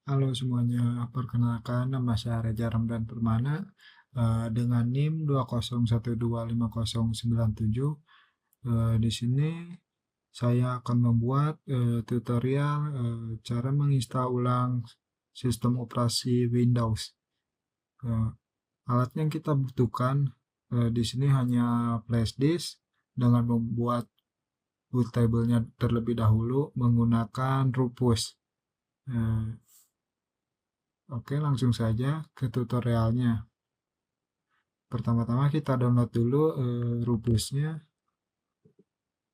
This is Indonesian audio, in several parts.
Halo semuanya, perkenalkan nama saya Reza Ramdan Permana dengan NIM 201250097. Di sini saya akan membuat tutorial cara menginstal ulang sistem operasi Windows. Eh, Alat yang kita butuhkan di sini hanya flash disk dengan membuat bootable-nya terlebih dahulu menggunakan Rufus. Eh, Oke, langsung saja ke tutorialnya. Pertama-tama kita download dulu Rufusnya.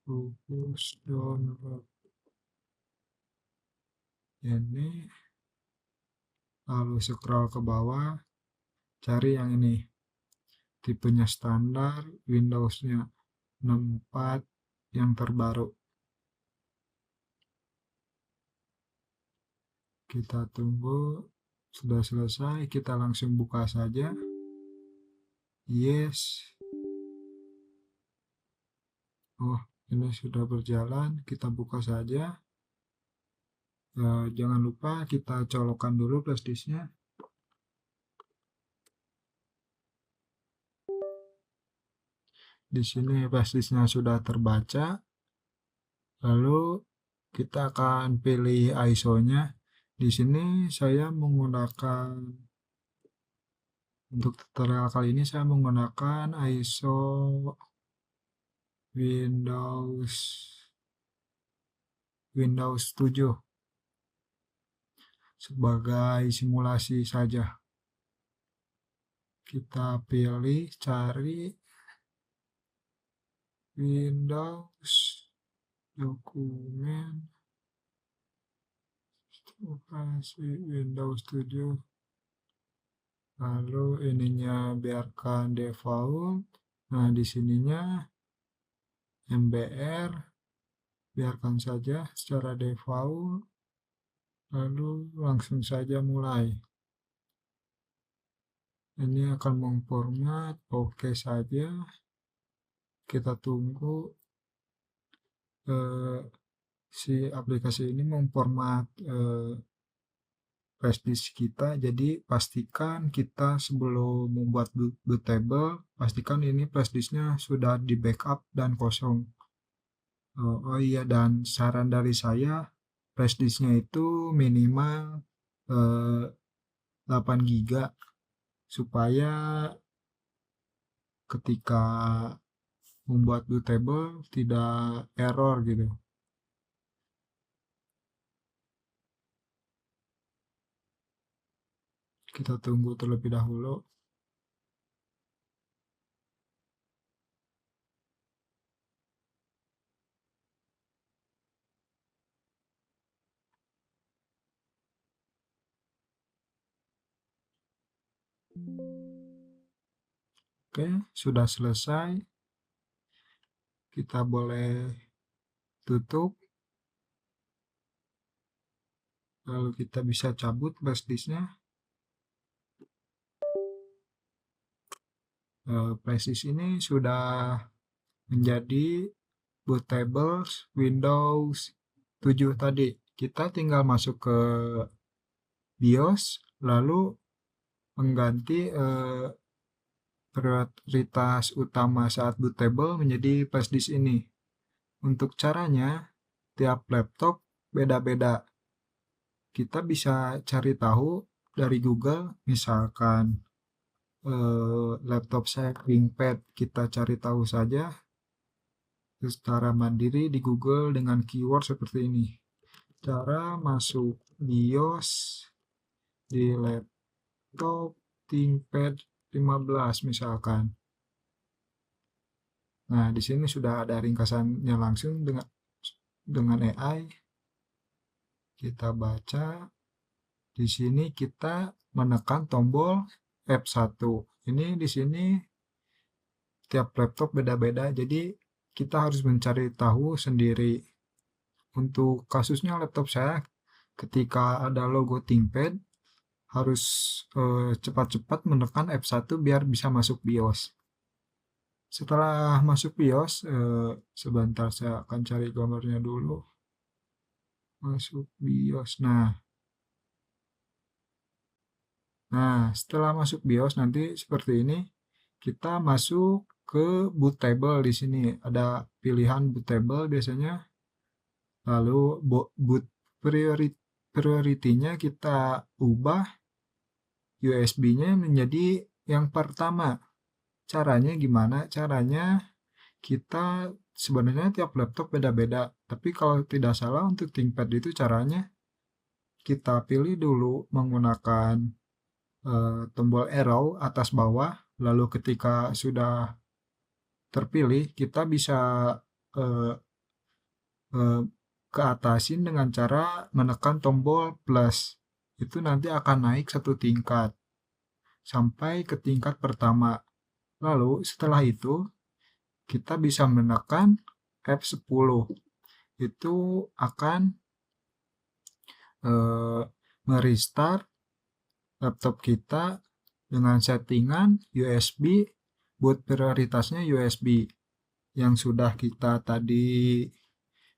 Rufus download ini, lalu scroll ke bawah, cari yang ini. Tipenya standar, Windows-nya 64 yang terbaru. Kita tunggu, sudah selesai, kita langsung buka saja. Yes. Oh, ini sudah berjalan, kita buka saja. Jangan lupa kita colokkan dulu flash disknya. Di sini flash disknya sudah terbaca. Lalu kita akan pilih ISO-nya. Di sini saya menggunakan, untuk tutorial kali ini saya menggunakan ISO Windows 7 sebagai simulasi saja. Kita pilih, cari Windows, dokumen, operasi Windows 7. Lalu ininya biarkan default. Nah, di sininya MBR biarkan saja secara default. Lalu langsung saja mulai. Ini akan memformat, oke saja. Kita tunggu si aplikasi ini memformat flash disk kita. Jadi pastikan kita sebelum membuat bootable, pastikan ini flash disknya sudah di backup dan kosong. Oh iya, dan saran dari saya, flash disknya itu minimal 8 GB supaya ketika membuat bootable tidak error gitu. Kita tunggu terlebih dahulu. Oke, sudah selesai. Kita boleh tutup. Lalu kita bisa cabut flash disknya. Flash disk ini sudah menjadi bootable Windows 7 tadi. Kita tinggal masuk ke BIOS, lalu mengganti prioritas utama saat bootable menjadi flash disk ini. Untuk caranya, tiap laptop beda-beda. Kita bisa cari tahu dari Google, misalkan laptop saya ThinkPad, kita cari tahu saja secara mandiri di Google dengan keyword seperti ini. Cara masuk BIOS di laptop ThinkPad 15 misalkan. Nah, di sini sudah ada ringkasannya langsung dengan AI. Kita baca. Di sini kita menekan tombol F1. Ini di sini tiap laptop beda-beda, jadi kita harus mencari tahu sendiri. Untuk kasusnya laptop saya, ketika ada logo ThinkPad, harus cepat-cepat menekan F1 biar bisa masuk BIOS. Setelah masuk BIOS, sebentar saya akan cari gambarnya dulu. Masuk BIOS. Nah, Nah, setelah masuk BIOS nanti seperti ini, kita masuk ke boot table. Di sini ada pilihan boot table biasanya. Lalu boot priority-nya kita ubah USB-nya menjadi yang pertama. Caranya gimana? Caranya kita sebenarnya tiap laptop beda-beda. Tapi kalau tidak salah untuk ThinkPad itu caranya kita pilih dulu menggunakan tombol arrow atas bawah. Lalu ketika sudah terpilih, kita bisa eh, eh, keatasin dengan cara menekan tombol plus. Itu nanti akan naik satu tingkat sampai ke tingkat pertama. Lalu setelah itu kita bisa menekan F10. Itu akan merestart laptop kita dengan settingan USB, boot prioritasnya USB yang sudah kita tadi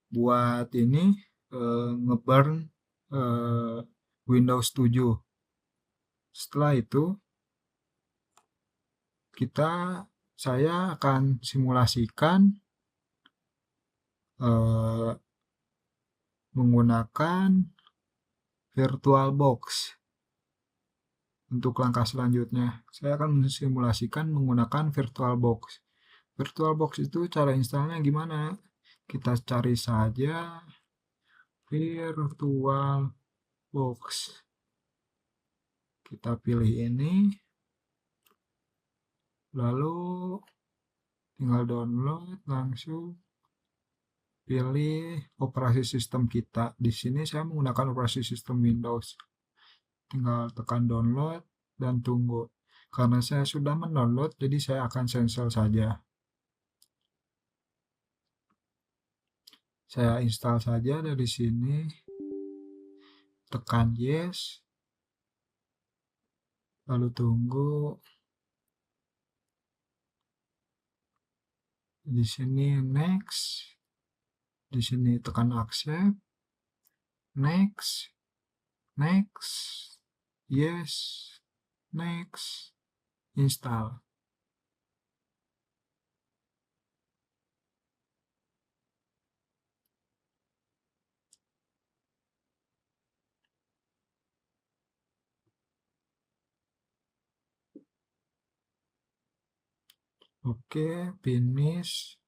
buat ini ngeburn Windows 7. Setelah itu saya akan simulasikan menggunakan VirtualBox. Untuk langkah selanjutnya, saya akan mensimulasikan menggunakan VirtualBox. VirtualBox itu cara installnya gimana? Kita cari saja VirtualBox. Kita pilih ini, lalu tinggal download, langsung pilih operasi sistem kita. Di sini saya menggunakan operasi sistem Windows. Tinggal tekan download dan tunggu. Karena saya sudah mendownload, jadi saya akan cancel saja. Saya install saja dari sini. Tekan yes. Lalu tunggu. Di sini next. Di sini tekan accept. Next. Next. Yes. Next. Install. Oke, finish.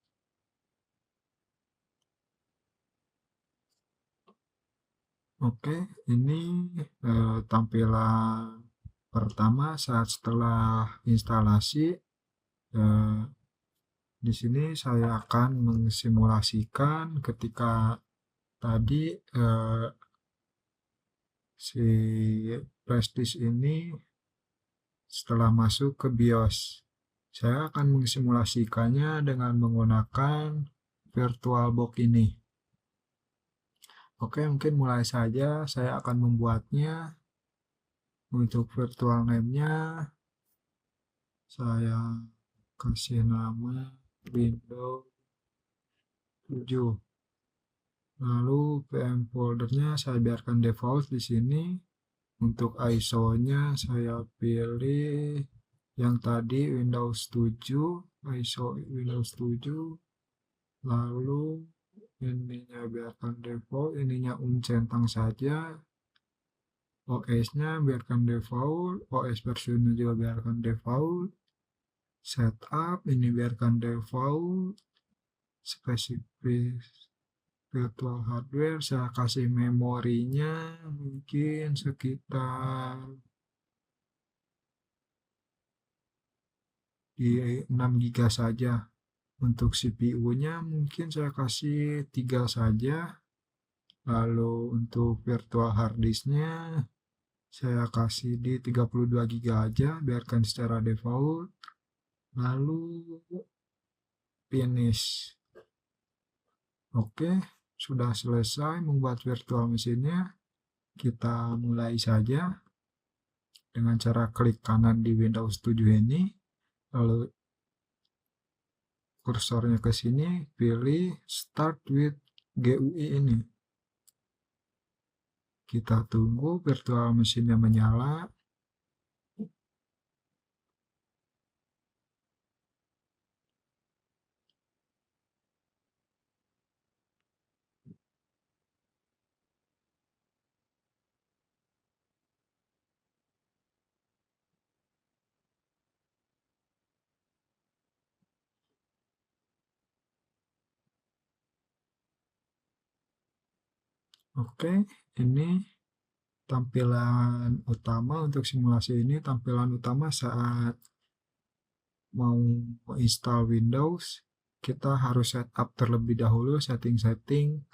Oke, ini tampilan pertama saat setelah instalasi. Di sini saya akan mensimulasikan ketika tadi si flash disk ini setelah masuk ke BIOS. Saya akan mensimulasikannya dengan menggunakan VirtualBox ini. Oke, mungkin mulai saja saya akan membuatnya. Untuk virtual name-nya saya kasih nama Windows 7. Lalu VM foldernya saya biarkan default di sini. Untuk ISO-nya saya pilih yang tadi Windows 7, ISO Windows 7. Lalu ininya biarkan default, ininya uncentang saja. OS-nya biarkan default, OS versinya juga biarkan default. Setup ini biarkan default. Spesifik virtual hardware saya kasih memorinya mungkin sekitar di 6 GB saja. Untuk CPU-nya mungkin saya kasih 3 saja. Lalu untuk virtual hard disk-nya saya kasih di 32 GB aja, biarkan secara default. Lalu finish. Oke, sudah selesai membuat virtual mesinnya. Kita mulai saja dengan cara klik kanan di Windows 7 ini. Lalu kursornya ke sini, pilih Start with GUI ini. Kita tunggu virtual mesinnya menyala. Oke, ini tampilan utama untuk simulasi ini. Tampilan utama saat mau install Windows, kita harus setup terlebih dahulu setting-setting.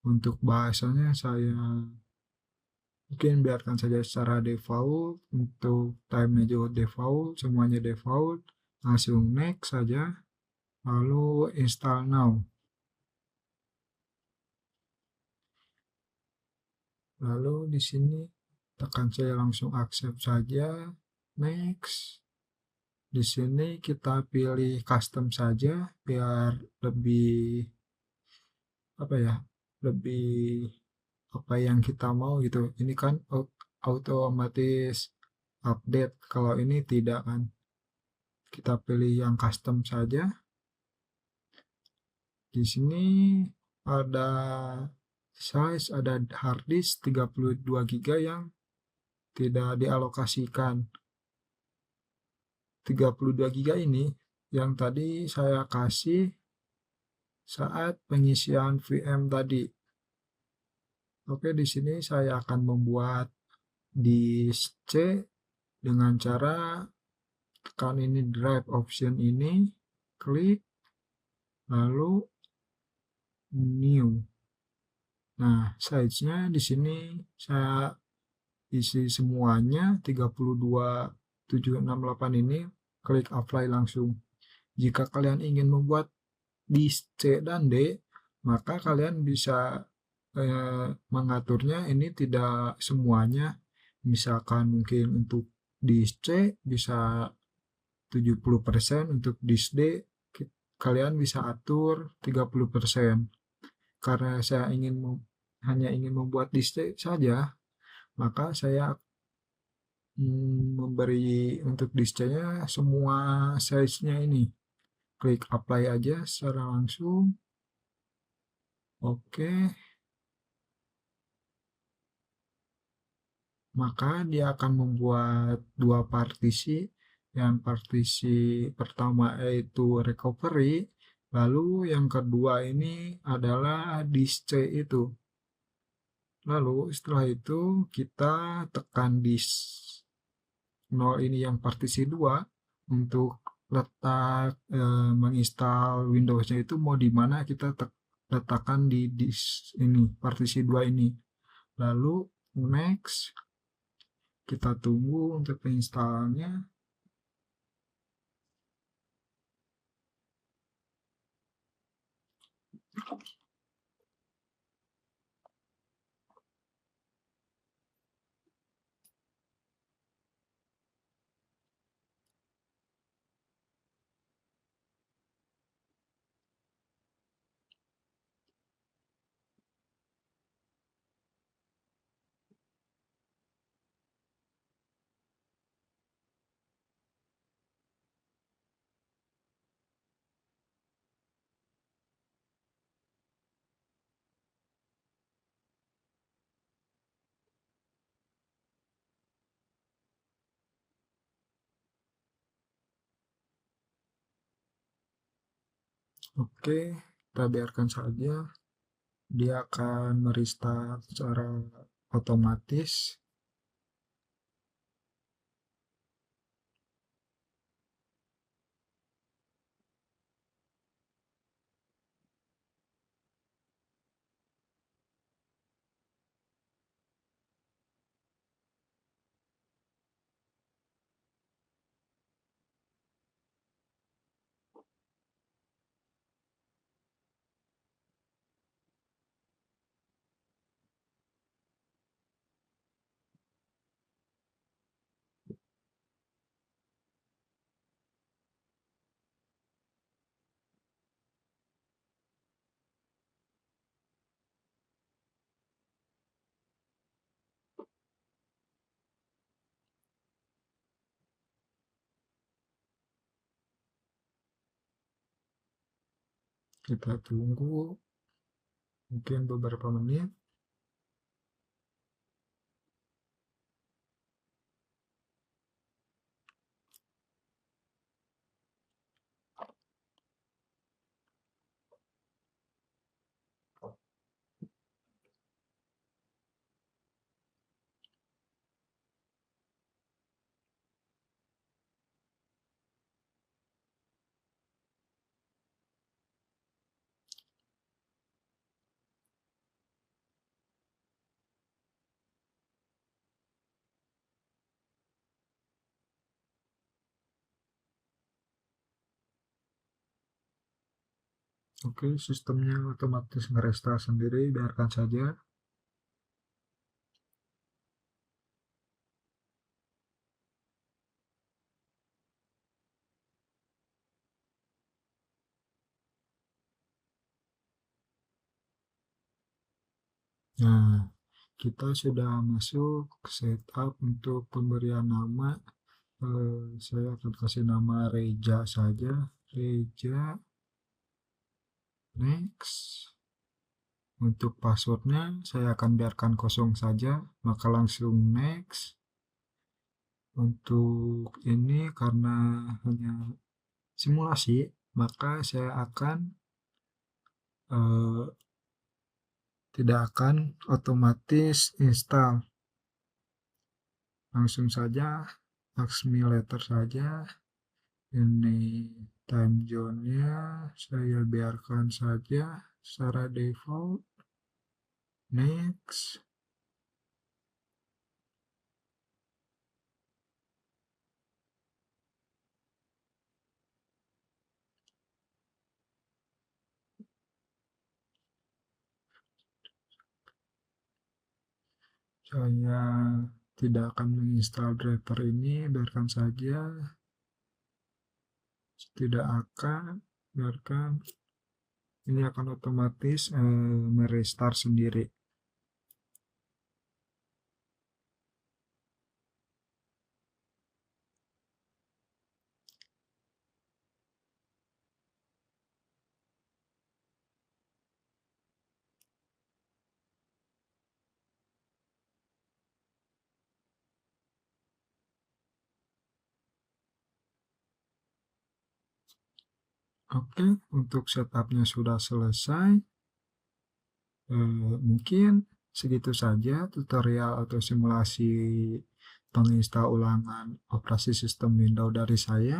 Untuk bahasanya saya mungkin biarkan saja secara default, untuk time-nya juga default, semuanya default. Langsung next saja, lalu install now. Lalu di sini tekan saya langsung accept saja, next. Di sini kita pilih custom saja biar lebih apa ya? Lebih apa yang kita mau gitu. Ini kan otomatis update. Kalau ini tidak kan. Kita pilih yang custom saja. Di sini ada size, ada hard disk 32 GB yang tidak dialokasikan. 32 GB ini yang tadi saya kasih saat pengisian VM tadi. Oke, di sini saya akan membuat disk C dengan cara tekan ini drive option ini, klik, lalu new. Nah, size-nya di sini saya isi semuanya 32.768 ini, klik apply langsung. Jika kalian ingin membuat disk C dan D, maka kalian bisa mengaturnya ini tidak semuanya. Misalkan mungkin untuk disk C bisa 70%, untuk disk D kalian bisa atur 30%. Karena saya hanya ingin membuat disk C saja, maka saya memberi untuk disk C-nya semua size-nya ini. Klik apply aja secara langsung. Oke, maka dia akan membuat dua partisi. Yang partisi pertama yaitu recovery, lalu yang kedua ini adalah disk C itu. Lalu setelah itu kita tekan disk 0 ini yang partisi 2 untuk letak menginstal Windows-nya itu mau di mana kita letakkan di disk ini, partisi 2 ini. Lalu next, kita tunggu untuk penginstalannya. Oke, kita biarkan saja. Dia akan merestart secara otomatis. Kita tunggu mungkin beberapa menit. Oke, sistemnya otomatis nge-restart sendiri, biarkan saja. Nah, kita sudah masuk setup untuk pemberian nama. Saya akan kasih nama Reja saja. Reja, next. Untuk passwordnya saya akan biarkan kosong saja, maka langsung next. Untuk ini karena hanya simulasi, maka saya akan eh, tidak akan otomatis install. Langsung saja ask me later saja. Ini time zone-nya saya biarkan saja secara default. Next. Saya tidak akan menginstal driver ini, biarkan saja. Tidak akan, biarkan. Ini akan otomatis merestart sendiri. Oke, untuk setupnya sudah selesai. Mungkin segitu saja tutorial atau simulasi penginstal ulangan operasi sistem Windows dari saya.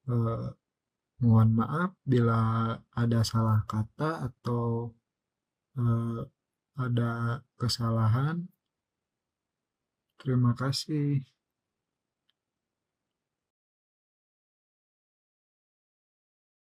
Eh, Mohon maaf bila ada salah kata atau eh, ada kesalahan. Terima kasih.